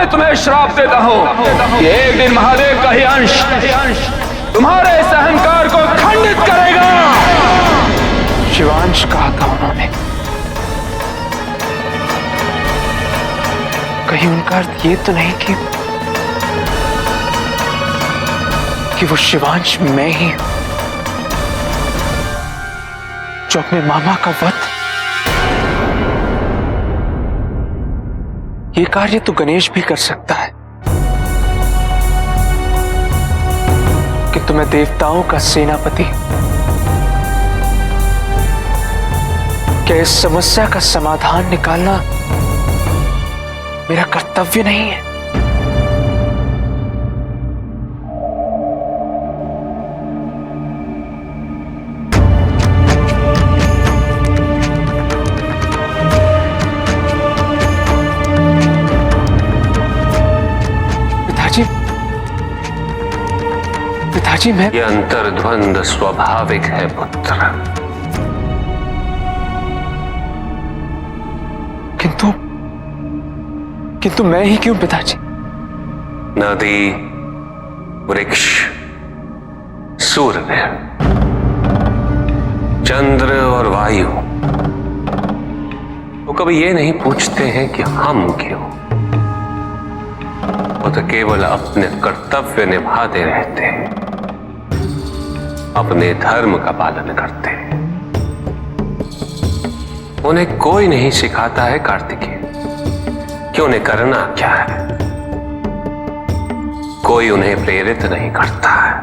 मैं तुम्हें श्राप देता हूँ कि एक दिन महादेव का ही अंश तुम्हारे इस अहंकार को खंडित करेगा। शिवांश कहा था उन्होंने, कहीं उनका अर्थ ये तो नहीं कि वो शिवांश मैं ही जो अपने मामा का वध। ये कार्य तो गणेश भी कर सकता है कि तुम्हें देवताओं का सेनापति, क्या इस समस्या का समाधान निकालना मेरा कर्तव्य नहीं है? पिताजी मैं ये अंतर्द्वंद स्वाभाविक है पुत्र, किंतु मैं ही क्यों पिताजी? नदी, वृक्ष, सूर्य, चंद्र और वायु वो कभी ये नहीं पूछते हैं कि हम क्यों। वो तो केवल अपने कर्तव्य निभाते रहते हैं, अपने धर्म का पालन करते हैं। उन्हें कोई नहीं सिखाता है कार्तिकेय कि उन्हें करना क्या है, कोई उन्हें प्रेरित नहीं करता है,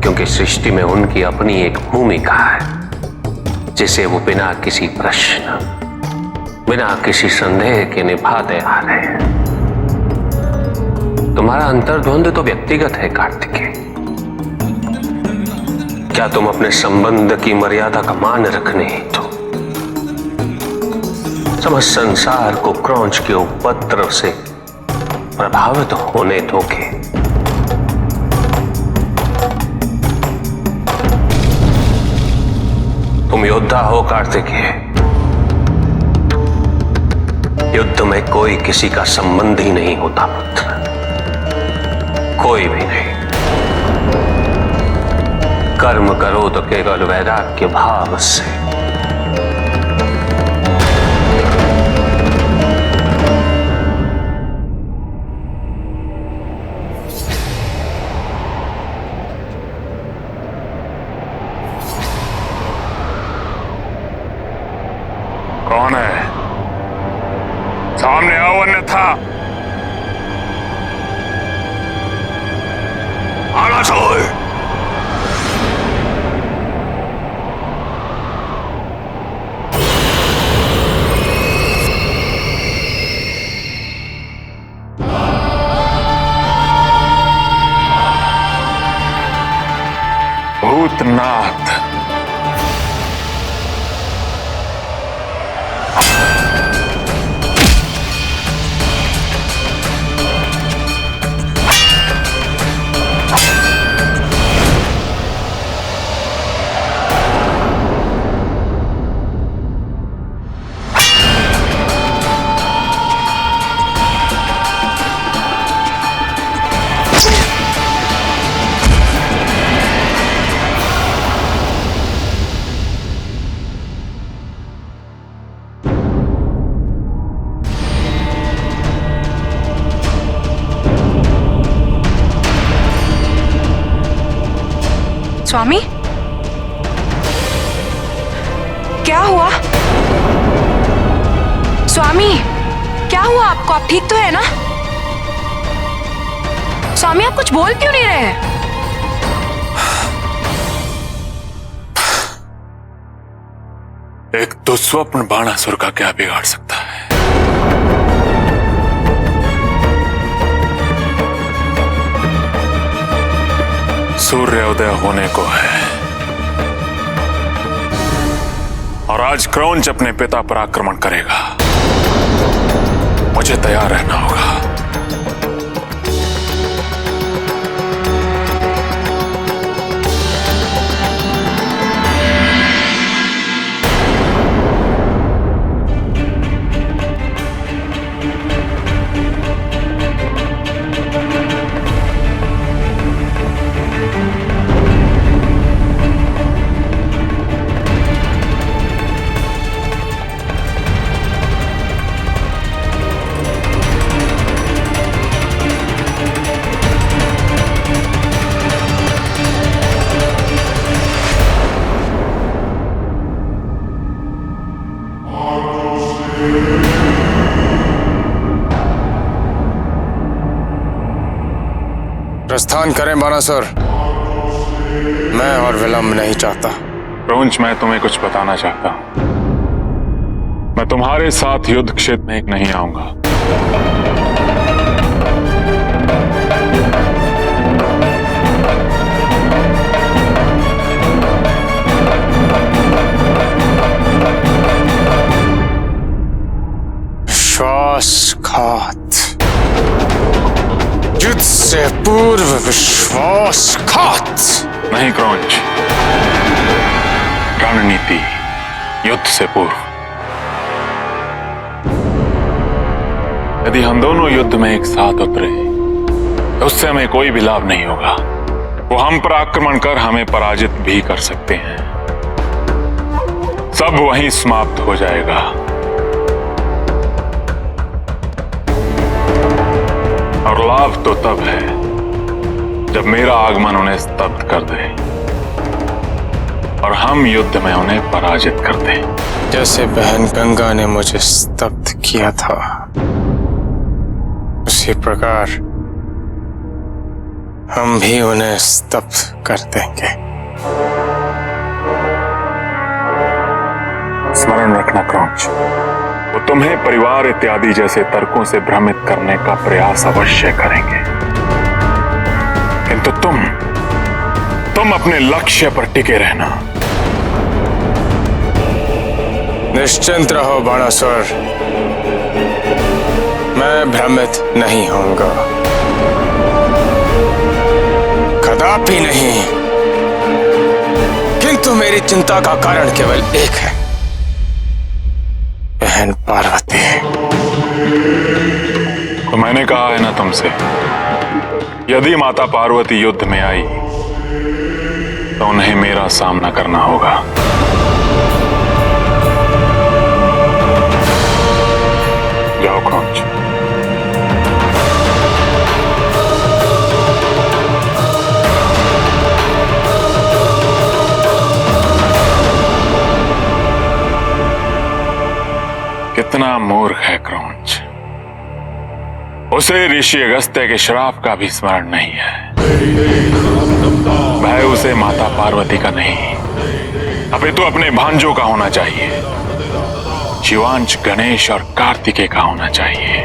क्योंकि सृष्टि में उनकी अपनी एक भूमिका है जिसे वो बिना किसी प्रश्न, बिना किसी संदेह के निभाते आ रहे हैं। तुम्हारा अंतर्द्वंद तो व्यक्तिगत है कार्तिकेय। क्या तुम अपने संबंध की मर्यादा का मान रखने हेतु समस्त संसार को क्रौंच के उपद्रव से प्रभावित होने दोगे? तुम योद्धा हो कार्तिकेय। युद्ध में कोई किसी का संबंध ही नहीं होता पुत्र, कोई भी नहीं। कर्म करो तो केवल वैराग्य भाव से। कौन है? सामने आओ अन्यथा आना छोड़। भूतनाथ स्वामी, क्या हुआ? स्वामी, क्या हुआ आपको? आप ठीक तो है ना? स्वामी, आप कुछ बोल क्यों नहीं रहे? एक दुस्वप्न बाणासुर का क्या बिगाड़ सकता है? सूर्योदय होने को है और आज क्रौंच अपने पिता पर आक्रमण करेगा। मुझे तैयार रहना होगा। प्रस्थान करें बानासुर। मैं और विलंब नहीं चाहता। क्रौंच, मैं तुम्हें कुछ बताना चाहता हूं। मैं तुम्हारे साथ युद्ध क्षेत्र में नहीं आऊंगा। विश्वासघात, युद्ध से पूर्व विश्वासघात। नहीं क्रौंच, रणनीति युद्ध से पूर्व। यदि हम दोनों युद्ध में एक साथ उतरे तो उससे हमें कोई भी लाभ नहीं होगा। वो हम पर आक्रमण कर हमें पराजित भी कर सकते हैं। सब वहीं समाप्त हो जाएगा। और लाभ तो तब है जब मेरा आगमन उन्हें स्तब्ध कर दे और हम युद्ध में उन्हें पराजित कर दें। जैसे बहन गंगा ने मुझे स्तब्ध किया था, उसी प्रकार हम भी उन्हें स्तब्ध कर देंगे। स्मरण रखना क्रौंच, वो तुम्हें परिवार इत्यादि जैसे तर्कों से भ्रमित करने का प्रयास अवश्य करेंगे, किंतु तुम अपने लक्ष्य पर टिके रहना। निश्चिंत रहो बाणासुर, मैं भ्रमित नहीं होऊंगा, कदापि नहीं। किंतु मेरी चिंता का कारण केवल एक है, बहन पार्वती। तो मैंने कहा है ना तुमसे, यदि माता पार्वती युद्ध में आई तो उन्हें मेरा सामना करना होगा। जाओ क्रौंच। कितना मूर्ख है क्रौंच, उसे ऋषि अगस्त्य के श्राप का भी स्मरण नहीं है। भय उसे माता पार्वती का नहीं, अपितु अपने भांजों का होना चाहिए। शिवांश, गणेश और कार्तिकेय का होना चाहिए।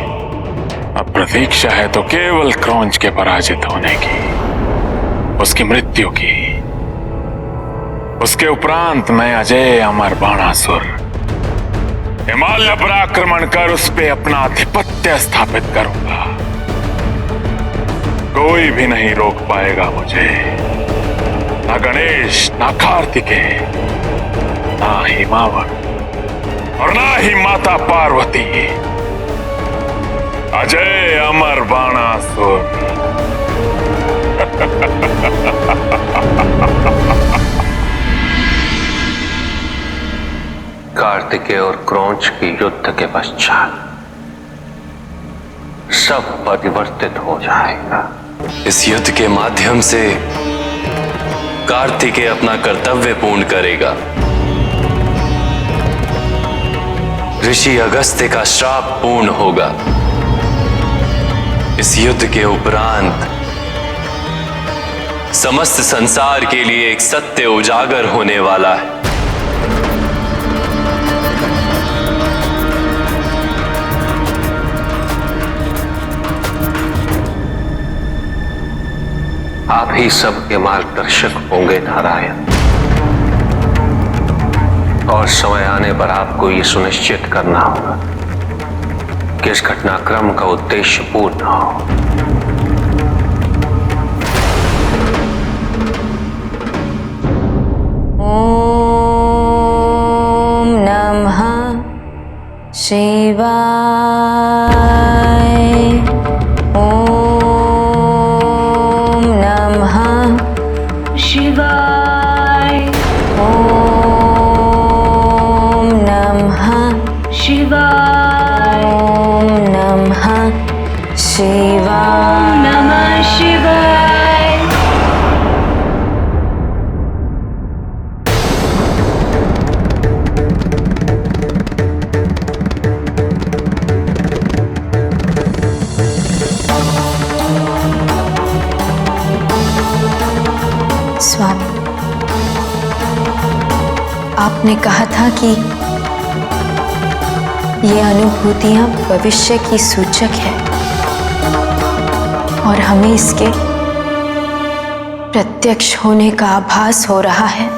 अब प्रतीक्षा है तो केवल क्रौंच के पराजित होने की, उसकी मृत्यु की। उसके उपरांत मैं अजय अमर बाणासुर हिमालय पर आक्रमण कर उस पे अपना आधिपत्य स्थापित करूंगा। कोई भी नहीं रोक पाएगा मुझे, ना गणेश, ना कार्तिकेय, ना हिमावत और ना ही माता पार्वती। अजय अमर बाणासुर। कार्तिकेय और क्रौंच के युद्ध के पश्चात सब परिवर्तित हो जाएगा। इस युद्ध के माध्यम से कार्तिकेय अपना कर्तव्य पूर्ण करेगा। ऋषि अगस्त्य का श्राप पूर्ण होगा। इस युद्ध के उपरांत समस्त संसार के लिए एक सत्य उजागर होने वाला है। आप ही सबके मार्गदर्शक होंगे नारायण, और समय आने पर आपको ये सुनिश्चित करना होगा कि इस घटनाक्रम का उद्देश्य पूर्ण हो। ओम नमः शिवाय। शिवाय। ओम नमः शिवाय। ओम नमः शिवाय। नमः शिवाय। आपने कहा था कि ये अनुभूतियां भविष्य की सूचक है और हमें इसके प्रत्यक्ष होने का आभास हो रहा है।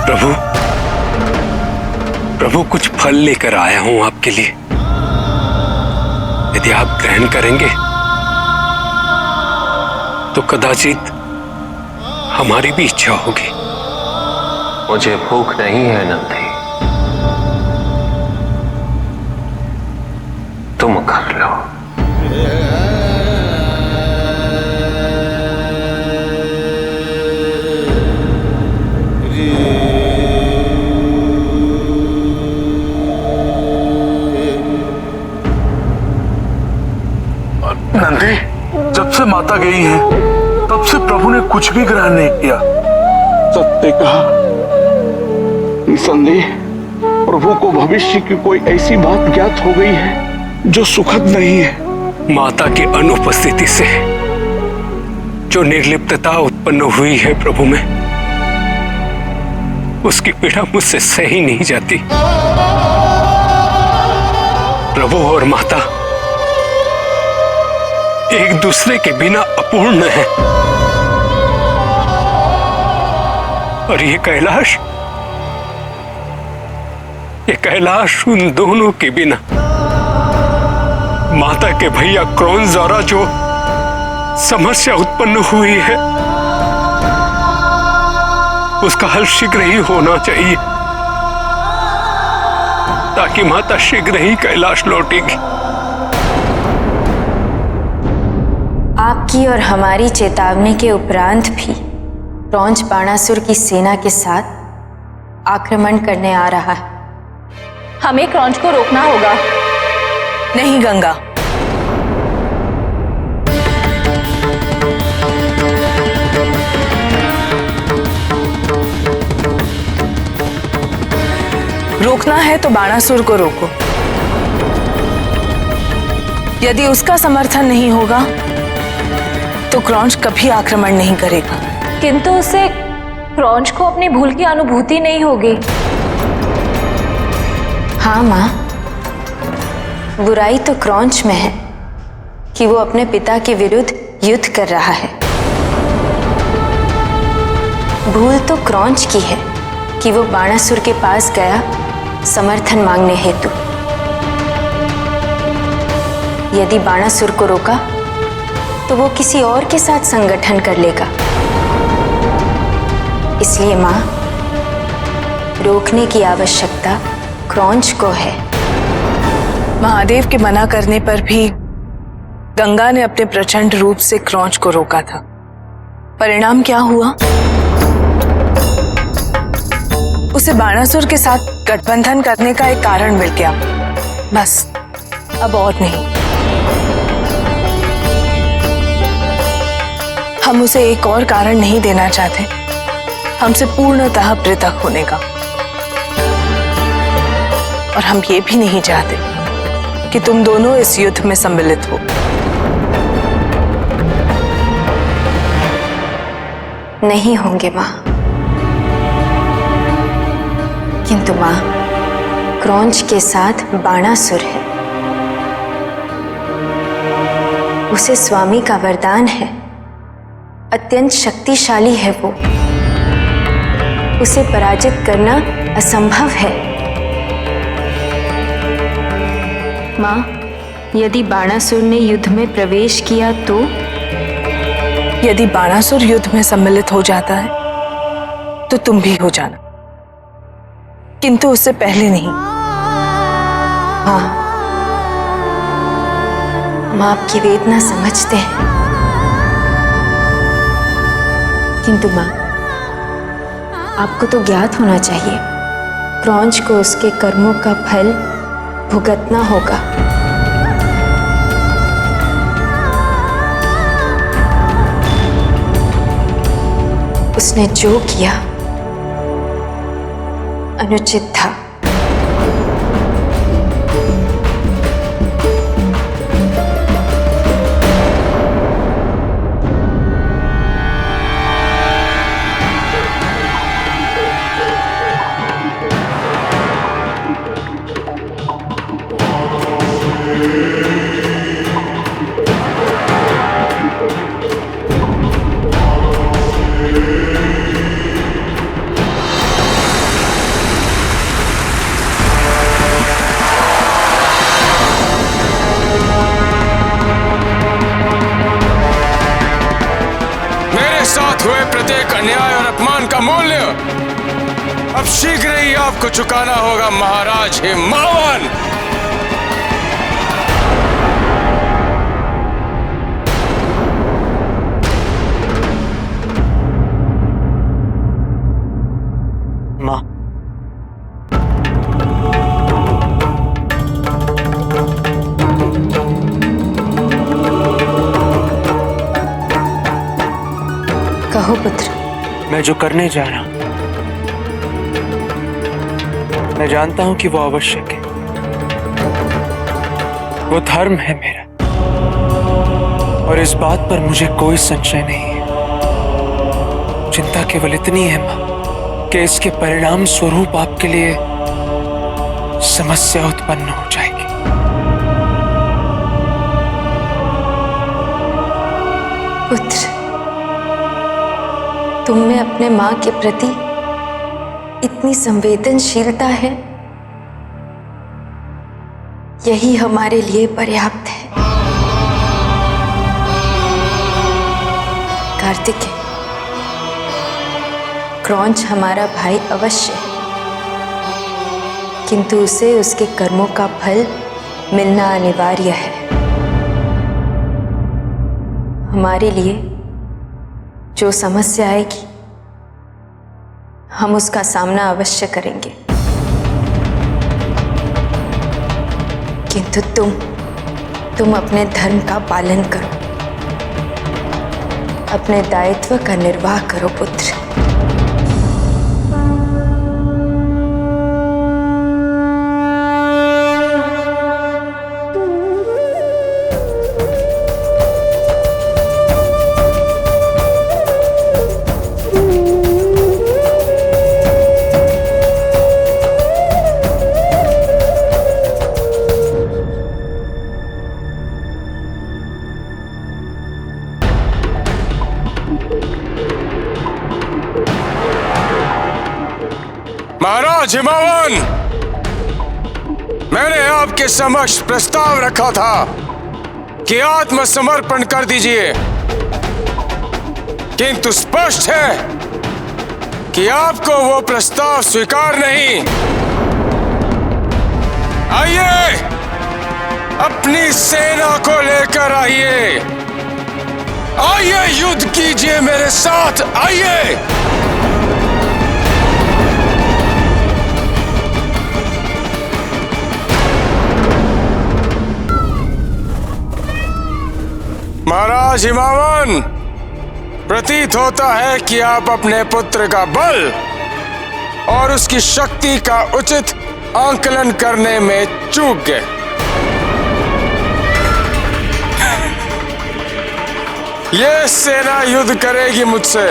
प्रभु, प्रभु कुछ फल लेकर आया हूं आपके लिए। यदि आप ग्रहण करेंगे तो कदाचित हमारी भी इच्छा होगी। मुझे भूख नहीं है नंदी, तुम कर लो। नंदी, जब से माता गई हैं, तब से प्रभु ने कुछ भी ग्रहण नहीं किया। सत्य कहा निसंदेह प्रभु को भविष्य की कोई ऐसी बात ज्ञात हो गई है जो सुखद नहीं है। माता की अनुपस्थिति से जो निर्लिप्तता उत्पन्न हुई है प्रभु में, उसकी पीड़ा मुझसे सही नहीं जाती। प्रभु और माता एक दूसरे के बिना अपूर्ण है, और ये कैलाश उन दोनों के बिना माता के भैया क्रोन द्वारा जो समस्या उत्पन्न हुई है उसका हल शीघ्र ही होना चाहिए, ताकि माता शीघ्र ही कैलाश लौटेगी। आपकी और हमारी चेतावनी के उपरांत भी क्रौंच बाणासुर की सेना के साथ आक्रमण करने आ रहा है। हमें क्रौंच को रोकना होगा। नहीं गंगा, रोकना है तो बाणासुर को रोको। यदि उसका समर्थन नहीं होगा तो क्रौंच कभी आक्रमण नहीं करेगा। किंतु उसे क्रौंच को अपनी भूल की अनुभूति नहीं होगी। हाँ माँ, बुराई तो क्रौंच में है कि वो अपने पिता के विरुद्ध युद्ध कर रहा है। भूल तो क्रौंच की है कि वो बाणासुर के पास गया समर्थन मांगने हेतु। यदि बाणासुर को रोका तो वो किसी और के साथ संगठन कर लेगा। इसलिए माँ, रोकने की आवश्यकता क्रौंच को है। महादेव के मना करने पर भी गंगा ने अपने प्रचंड रूप से क्रौंच को रोका था। परिणाम क्या हुआ? उसे बाणासुर के साथ गठबंधन करने का एक कारण मिल गया, बस, अब और नहीं। हम उसे एक और कारण नहीं देना चाहते हमसे पूर्णतः पृथक होने का, और हम ये भी नहीं चाहते कि तुम दोनों इस युद्ध में सम्मिलित हो। नहीं होंगे माँ, किंतु माँ, क्रौंच के साथ बाणासुर है। उसे स्वामी का वरदान है, अत्यंत शक्तिशाली है वो। उसे पराजित करना असंभव है। माँ, यदि बाणासुर ने युद्ध में प्रवेश किया तो? यदि बाणासुर युद्ध में सम्मिलित हो जाता है तो तुम भी हो जाना, किंतु उससे पहले नहीं। हाँ, हम आपकी वेदना समझते हैं, किंतु माँ, आपको तो ज्ञात होना चाहिए, क्रौंच को उसके कर्मों का फल भुगतना होगा। उसने जो किया अनुचित था। हुए प्रत्येक अन्याय और अपमान का मूल्य अब शीघ्र ही आपको चुकाना होगा महाराज हिमावन। माँ, कहो पुत्र। मैं जो करने जा रहा हूं, मैं जानता हूं कि वो आवश्यक है, वो धर्म है मेरा, और इस बात पर मुझे कोई संशय नहीं है। चिंता केवल इतनी है मां कि इसके परिणाम स्वरूप आपके लिए समस्या उत्पन्न हो जाएगी। पुत्र, तुम में अपने मां के प्रति इतनी संवेदनशीलता है, यही हमारे लिए पर्याप्त है। कार्तिकेय, क्रौंच हमारा भाई अवश्य है, किंतु उसे उसके कर्मों का फल मिलना अनिवार्य है। हमारे लिए जो समस्या आएगी, हम उसका सामना अवश्य करेंगे, किंतु तुम अपने धर्म का पालन करो, अपने दायित्व का निर्वाह करो पुत्र। महाराज हिमावन, मैंने आपके समक्ष प्रस्ताव रखा था कि आत्मसमर्पण कर दीजिए, किंतु स्पष्ट है कि आपको वो प्रस्ताव स्वीकार नहीं। आइए, अपनी सेना को लेकर आइए, आइए युद्ध कीजिए मेरे साथ, आइए। महाराज हिमावन, प्रतीत होता है कि आप अपने पुत्र का बल और उसकी शक्ति का उचित आंकलन करने में चूक गए। ये सेना युद्ध करेगी मुझसे।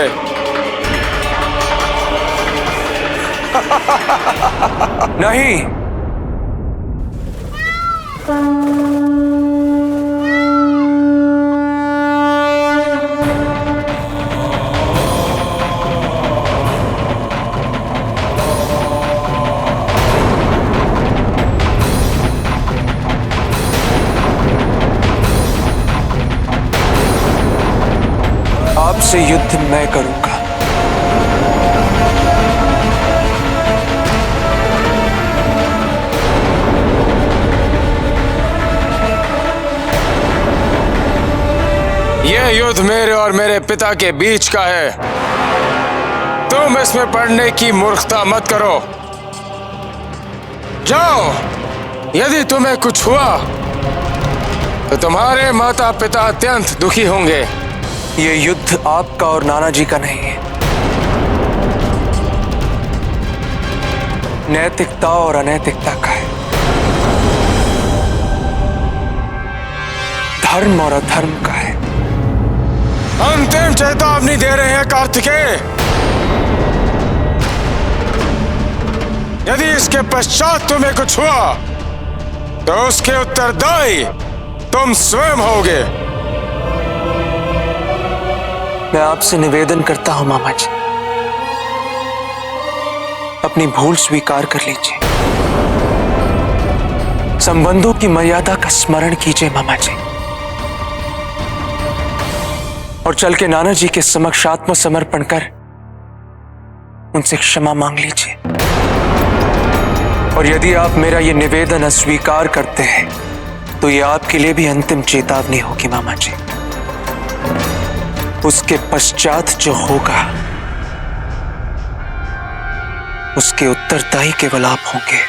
नहीं, आपसे युद्ध मैं करूंगा। यह युद्ध मेरे और मेरे पिता के बीच का है। तुम इसमें पड़ने की मूर्खता मत करो। जाओ, यदि तुम्हें कुछ हुआ तो तुम्हारे माता पिता अत्यंत दुखी होंगे। ये युद्ध आपका और नाना जी का नहीं है, नैतिकता और अनैतिकता का है, धर्म और अधर्म का है। अंतिम चेतावनी दे रहे हैं कार्तिकेय। यदि इसके पश्चात तुम्हें कुछ हुआ तो उसके उत्तरदायी तुम स्वयं होगे। मैं आपसे निवेदन करता हूं मामा जी, अपनी भूल स्वीकार कर लीजिए। संबंधों की मर्यादा का स्मरण कीजिए मामा जी, और चल के नाना जी के समक्ष आत्मसमर्पण कर उनसे क्षमा मांग लीजिए। और यदि आप मेरा ये निवेदन अस्वीकार करते हैं तो ये आपके लिए भी अंतिम चेतावनी होगी मामा जी। उसके पश्चात जो होगा उसके उत्तरदायी केवल आप होंगे।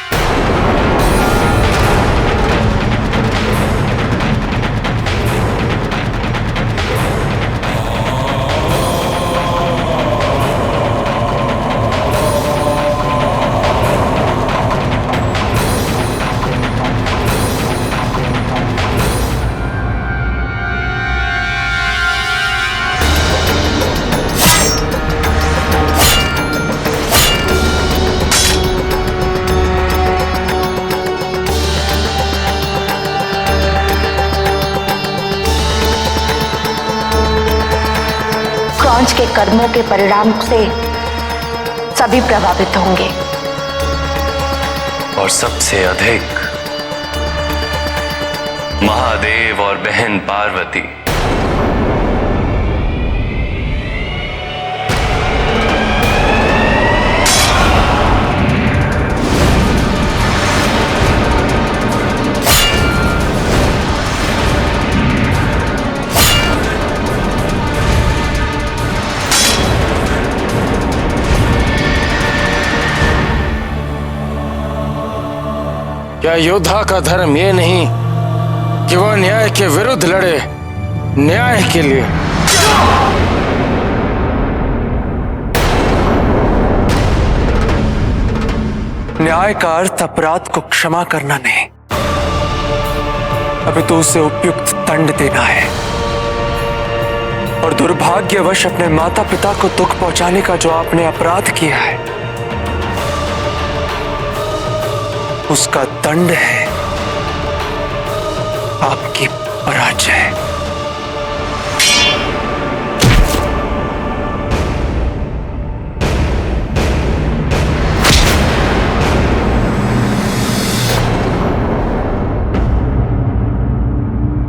क्रौंच के कर्मों के परिणाम से सभी प्रभावित होंगे, और सबसे अधिक महादेव और बहन पार्वती। क्या योद्धा का धर्म ये नहीं कि वह न्याय के विरुद्ध लड़े, न्याय के लिए? न्याय का अर्थ अपराध को क्षमा करना नहीं, अभी तो उसे उपयुक्त दंड देना है। और दुर्भाग्यवश अपने माता पिता को दुख पहुंचाने का जो आपने अपराध किया है, उसका दंड है आपकी पराजय।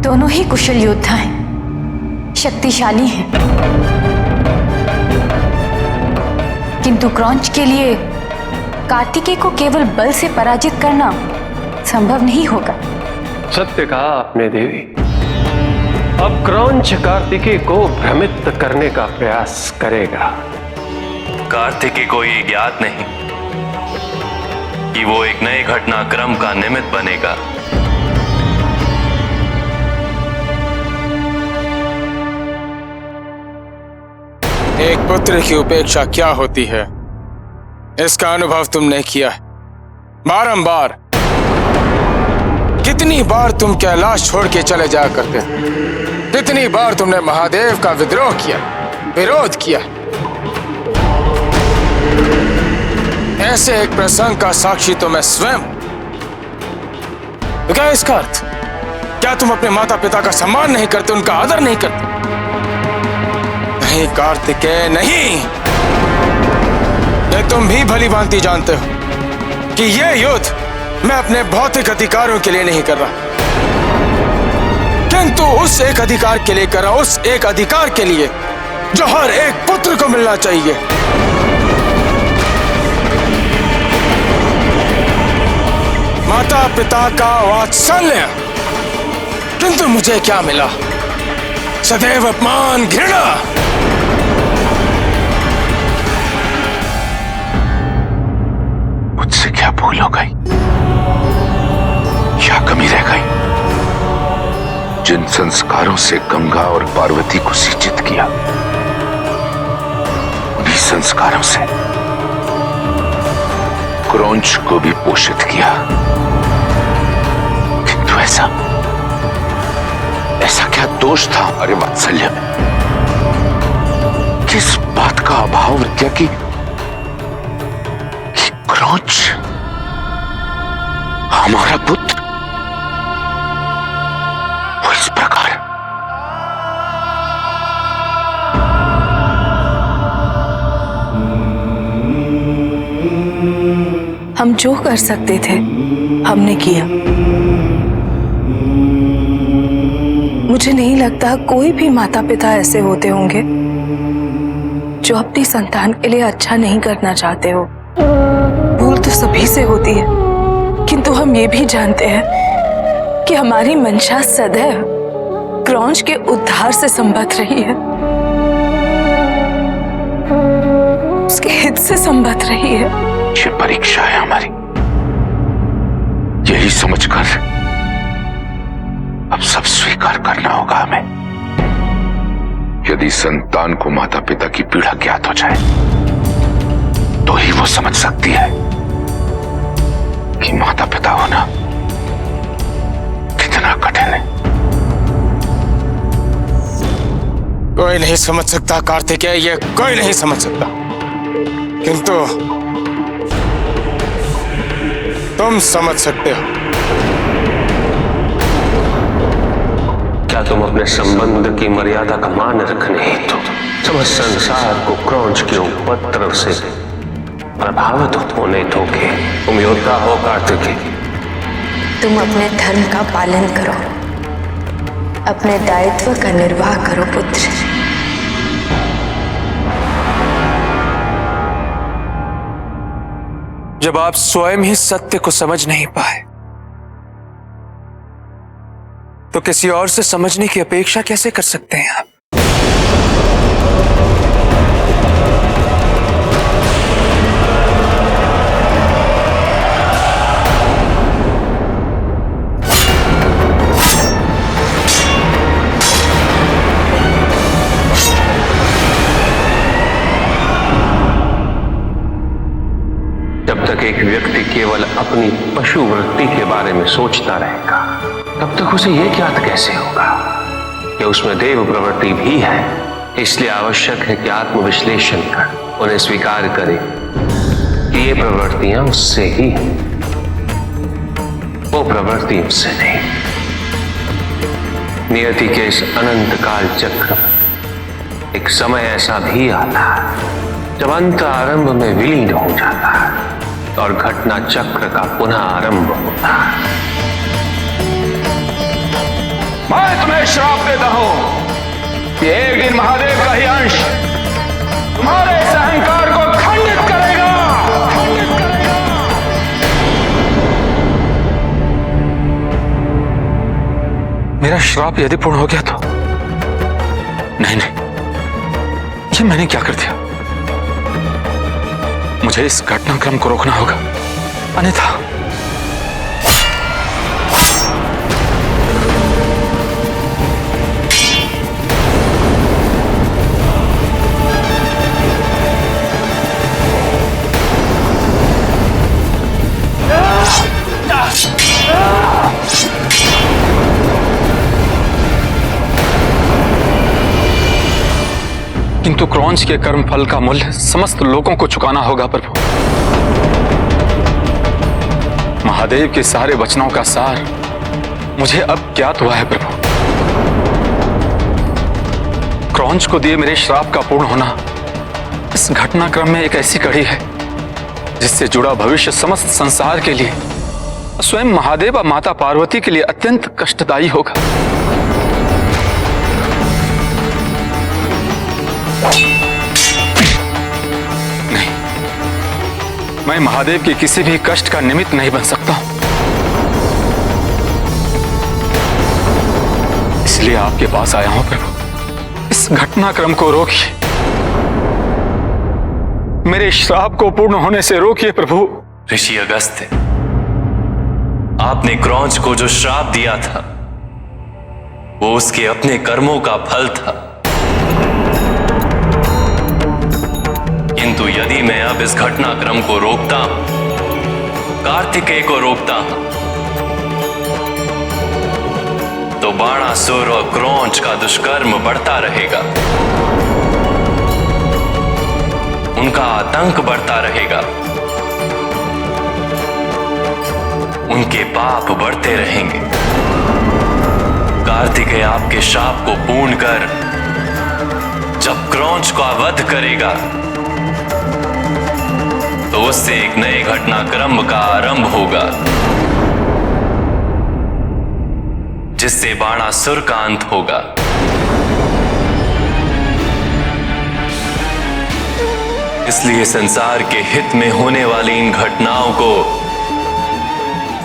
दोनों ही कुशल योद्धा हैं, शक्तिशाली हैं, किंतु क्रौंच के लिए कार्तिकेय को केवल बल से पराजित करना संभव नहीं होगा। सत्य कहा आपने देवी। अब क्रौंच कार्तिकेय को भ्रमित करने का प्रयास करेगा। कार्तिकेय को ये ज्ञात नहीं कि वो एक नए घटनाक्रम का निमित्त बनेगा। एक पुत्र की उपेक्षा क्या होती है, इसका अनुभव तुमने किया है बारंबार। कितनी बार तुम कैलाश छोड़ के चले जाया करते, कितनी बार तुमने महादेव का विद्रोह किया, विरोध किया। ऐसे एक प्रसंग का साक्षी तो मैं स्वयं। तो क्या इसका अर्थ, क्या तुम अपने माता पिता का सम्मान नहीं करते, उनका आदर नहीं करते? नहीं कार्तिकेय, नहीं। ये तुम भी भली भांति जानते हो कि ये युद्ध मैं अपने भौतिक अधिकारों के लिए नहीं कर रहा, किंतु उस एक अधिकार के लिए कर रहा हूं, उस एक अधिकार के लिए जो हर एक पुत्र को मिलना चाहिए। माता पिता का वात्सल्य। किंतु मुझे क्या मिला? सदैव अपमान, घृणा। मुझसे क्या भूल हो गई, क्या कमी रह गई? जिन संस्कारों से गंगा और पार्वती को सिंचित किया, उन्हीं संस्कारों से क्रौंच को भी पोषित किया, किंतु ऐसा क्या दोष था हमारे वात्सल्य में? किस बात का अभाव विद्या की क्रौंच हमारा पुत्र वो इस प्रकार हम जो कर सकते थे हमने किया। मुझे नहीं लगता कोई भी माता पिता ऐसे होते होंगे जो अपनी संतान के लिए अच्छा नहीं करना चाहते हो। भूल तो सभी से होती है, किंतु हम ये भी जानते हैं कि हमारी मंशा सदैव क्रौंच के उद्धार से संबद्ध रही है, उसके हित से संबद्ध रही है। ये परीक्षा है हमारी, यही समझकर अब सब स्वीकार करना होगा हमें। यदि संतान को माता पिता की पीड़ा ज्ञात हो जाए तो ही वो समझ सकती है कि माता पिता होना कितना कठिन है। कोई नहीं समझ सकता कार्तिकेय, ये कोई नहीं समझ सकता, किंतु तुम समझ सकते हो। क्या तुम अपने संबंध की मर्यादा का मान रखने हेतु समस्त संसार को क्रौंच के उपद्रव से प्रभावित होने दोगे? तुम योद्धा हो कार्तिकेय। तुम अपने धर्म का पालन करो, अपने दायित्व का निर्वाह करो पुत्र। जब आप स्वयं ही सत्य को समझ नहीं पाए तो किसी और से समझने की अपेक्षा कैसे कर सकते हैं आप? जब तक एक व्यक्ति केवल अपनी पशु वृत्ति के बारे में सोचता रहेगा तब तक उसे यह ज्ञात कैसे होगा कि उसमें देव प्रवृत्ति भी है। इसलिए आवश्यक है कि आत्मविश्लेषण कर उन्हें स्वीकार करे कि ये प्रवृत्तियां उससे ही हैं, वो प्रवृत्ति उससे नहीं। नियति के इस अनंत काल चक्र एक समय ऐसा भी आता है जब अंत आरंभ में विलीन हो जाता है और घटना चक्र का पुनः आरंभ होता है। मैं तुम्हें श्राप देता हूं कि एक दिन महादेव का ही अंश तुम्हारे इस अहंकार को खंडित करेगा, खंडित करेगा। मेरा श्राप यदि पूर्ण हो गया तो नहीं, ये मैंने क्या कर दिया? मुझे इस घटनाक्रम को रोकना होगा, अन्यथा किंतु क्रौंच के कर्म फल का मूल्य समस्त लोगों को चुकाना होगा प्रभु। महादेव के सारे वचनों का सार मुझे अब ज्ञात हुआ है प्रभु। क्रौंच को दिए मेरे श्राप का पूर्ण होना इस घटनाक्रम में एक ऐसी कड़ी है जिससे जुड़ा भविष्य समस्त संसार के लिए, स्वयं महादेव और माता पार्वती के लिए अत्यंत कष्टदायी होगा। नहीं, मैं महादेव के किसी भी कष्ट का निमित्त नहीं बन सकता हूं। इसलिए आपके पास आया हूं प्रभु, इस घटनाक्रम को रोकिए, मेरे श्राप को पूर्ण होने से रोकिए प्रभु। ऋषि अगस्त्य, आपने क्रौंच को जो श्राप दिया था वो उसके अपने कर्मों का फल था, किंतु यदि मैं अब इस घटनाक्रम को रोकता हूं कार्तिकेय को रोकता हूं तो बाणासुर और क्रौंच का दुष्कर्म बढ़ता रहेगा, उनका आतंक बढ़ता रहेगा, उनके पाप बढ़ते रहेंगे। कार्तिकेय आपके शाप को पूर्ण कर जब क्रौंच का वध करेगा तो उससे एक नए घटनाक्रम का आरंभ होगा, जिससे बाणासुर का अंत होगा। इसलिए संसार के हित में होने वाली इन घटनाओं को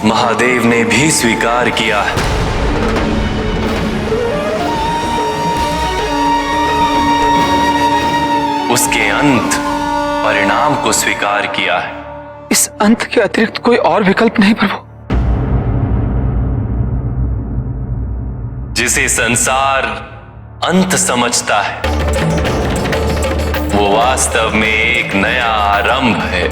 महादेव ने भी स्वीकार किया है। उसके अंत परिणाम को स्वीकार किया है। इस अंत के अतिरिक्त कोई और विकल्प नहीं प्रभु। जिसे संसार अंत समझता है वो वास्तव में एक नया आरंभ है।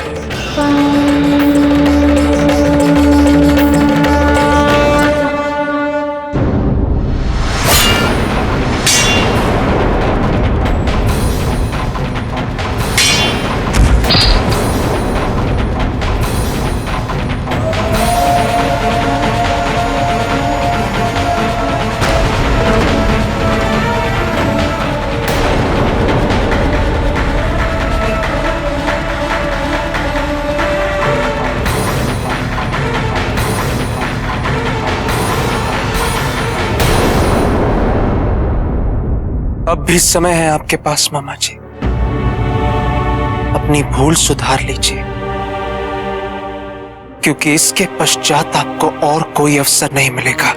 अब भी समय है आपके पास मामा जी, अपनी भूल सुधार लीजिए, क्योंकि इसके पश्चात आपको और कोई अवसर नहीं मिलेगा।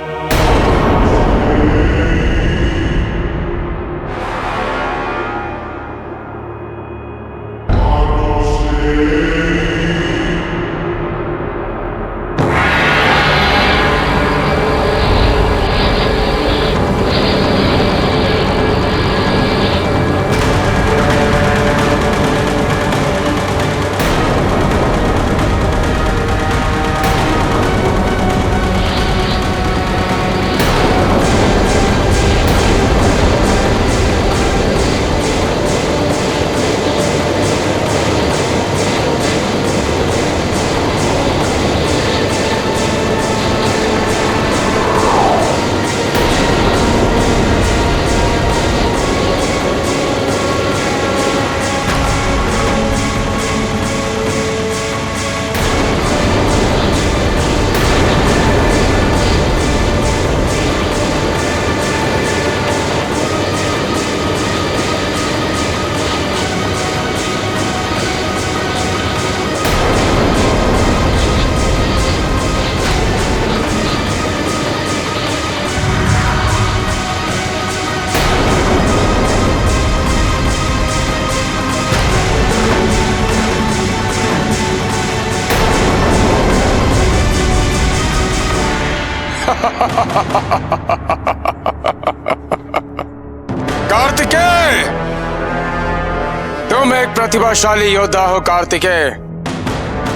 कार्तिकेय, तुम एक प्रतिभाशाली योद्धा हो कार्तिकेय,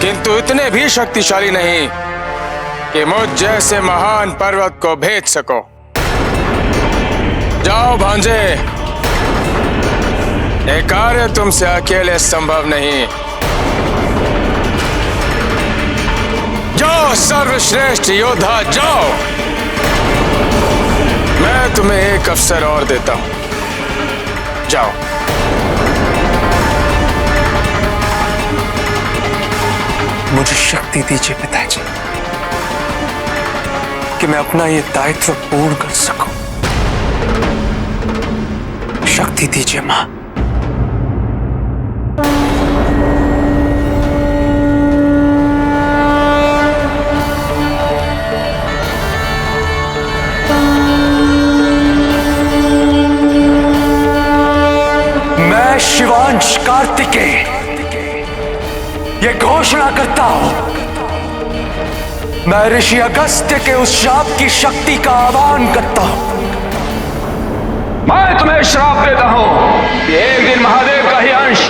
किंतु इतने भी शक्तिशाली नहीं कि मुझ जैसे महान पर्वत को भेद सको। जाओ भांजे, ये कार्य तुमसे अकेले संभव नहीं। जाओ सर्वश्रेष्ठ योद्धा, जाओ। मैं तुम्हें एक अवसर और देता हूं, जाओ। मुझे शक्ति दीजिए पिताजी कि मैं अपना ये दायित्व पूर्ण कर सकूं। शक्ति दीजिए मां। मैं शिवांश कार्तिकेय ये घोषणा करता हूं, मैं ऋषि अगस्त्य के उस शाप की शक्ति का आह्वान करता हूं। मैं तुम्हें श्राप देता हूं कि एक दिन महादेव का ही अंश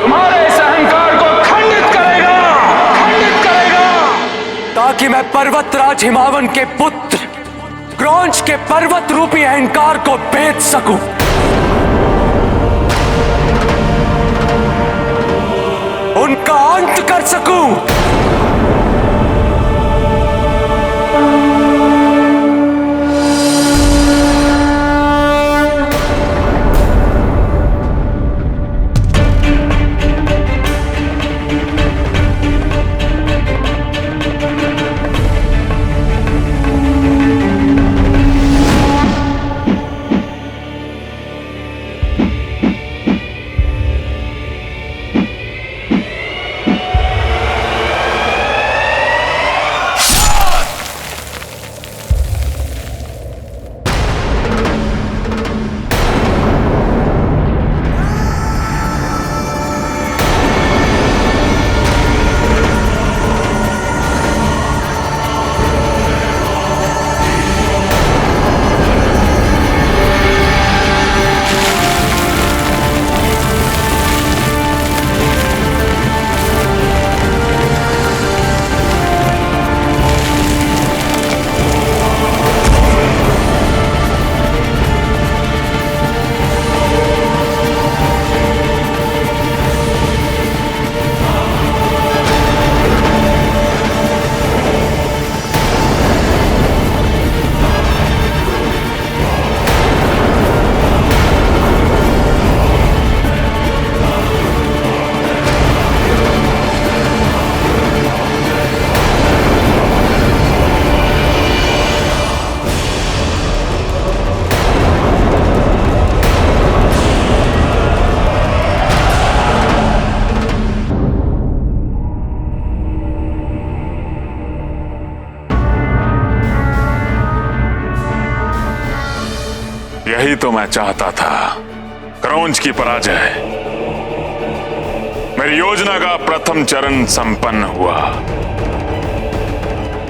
तुम्हारे इस अहंकार को खंडित करेगा, खंडित करेगा। कि मैं पर्वतराज हिमावन के पुत्र क्रौंच के पर्वत रूपी अहंकार को भेद सकूं। उनका अंत कर सकूं। यही तो मैं चाहता था, क्रौंच की पराजय। मेरी योजना का प्रथम चरण संपन्न हुआ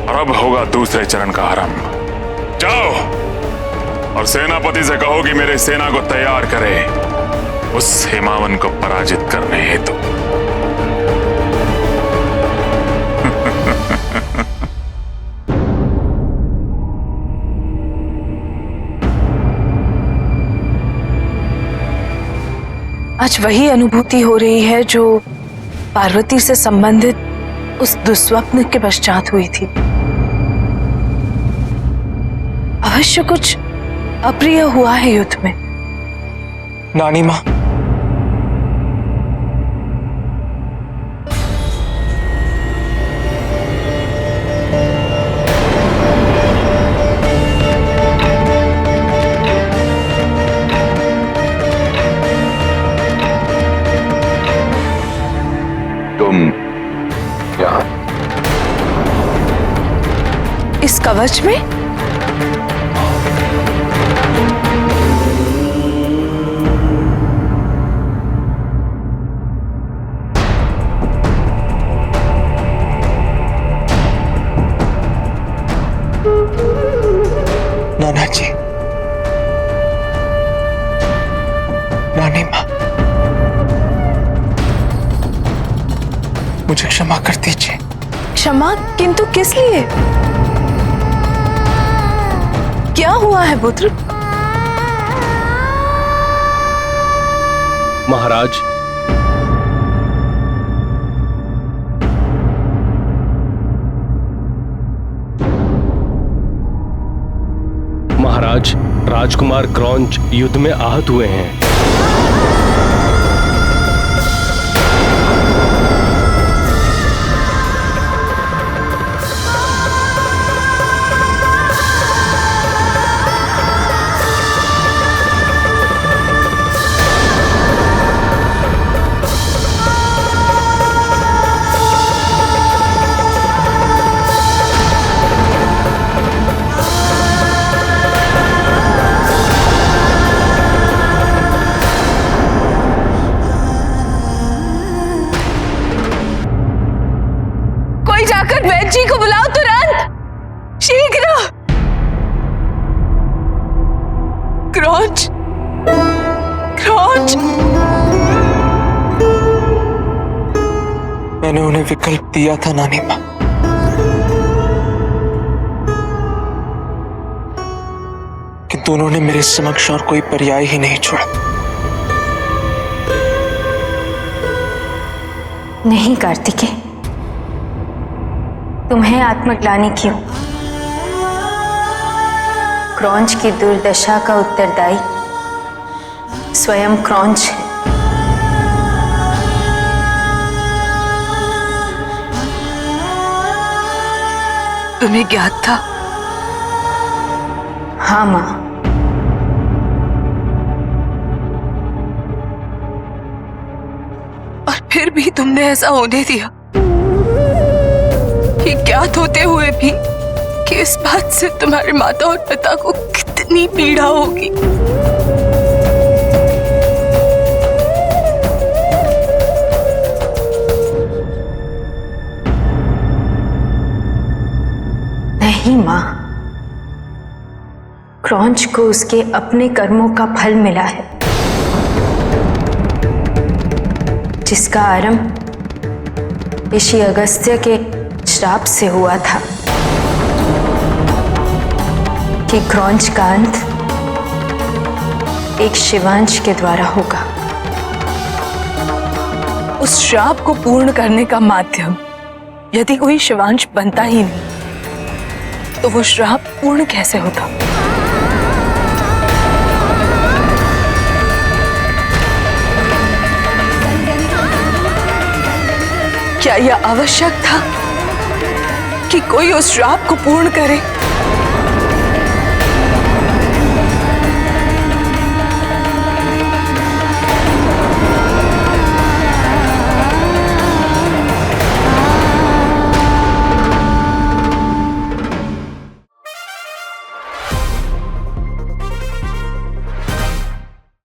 और अब होगा दूसरे चरण का आरंभ। जाओ और सेनापति से कहो कि मेरे सेना को तैयार करे उस हिमावन को पराजित करने हेतु। आज वही अनुभूति हो रही है जो पार्वती से संबंधित उस दुस्वप्न के पश्चात हुई थी। अवश्य कुछ अप्रिय हुआ है युद्ध में। नानी मां, तुम यहाँ इस कवच में? नाना जी, नानी मां, मुझे क्षमा कर दीजिए। क्षमा? किंतु किस लिए? क्या हुआ है पुत्र? महाराज, महाराज, राजकुमार क्रौंच युद्ध में आहत हुए हैं। वैद्य जी को बुलाओ तुरंत, शीघ्र। क्रौंच, क्रौंच। मैंने उन्हें विकल्प दिया था नानी मां, दोनों ने मेरे समक्ष और कोई पर्याय ही नहीं छोड़ा। नहीं कार्तिकेय, तुम्हें आत्मग्लानि क्यों? क्रौंच की दुर्दशा का उत्तरदायी स्वयं क्रौंच है। तुम्हें ज्ञात था? हाँ मां। और फिर भी तुमने ऐसा होने दिया, ये ज्ञात होते हुए भी कि इस बात से तुम्हारे माता और पिता को कितनी पीड़ा होगी। नहीं मां, क्रौंच को उसके अपने कर्मों का फल मिला है, जिसका आरंभ ऋषि अगस्त्य के श्राप से हुआ था कि क्रौंच का अंत एक शिवांश के द्वारा होगा। उस श्राप को पूर्ण करने का माध्यम यदि कोई शिवांश बनता ही नहीं, तो वो श्राप पूर्ण कैसे होता? क्या यह आवश्यक था कि कोई उस श्राप को पूर्ण करे?